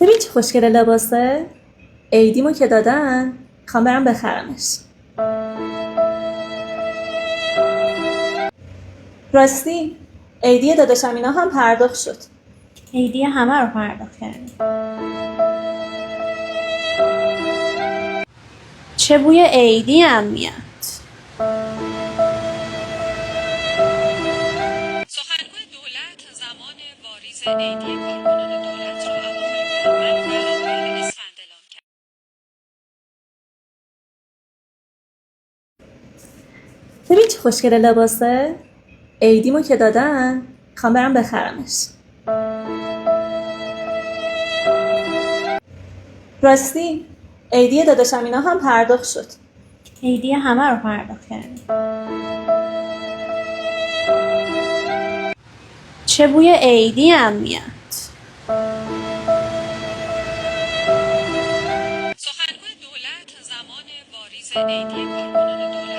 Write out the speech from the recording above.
ببین چه خوشگله لباسه. عیدیمو که دادن میخوام برم بخرمش. راستی عیدی داداشم اینا هم پرداخت شد. عیدی همه رو پرداخت کردیم. چه بوی عیدی هم میاد. سخنگوی دولت زمان واریز عیدی کارکنان دولت را اواخر بهمن و اوایل اسفند اعلام کرد. ببین چه خوشگله لباسه. عیدیمو که دادن میخوام برم بخرمش. راستی عیدی داداشم اینا هم پرداخت شد. عیدی همه رو پرداخت کردیم. چه بوی عیدی هم میاد. سخنگوی دولت زمان واریز عیدی کارکنان دولت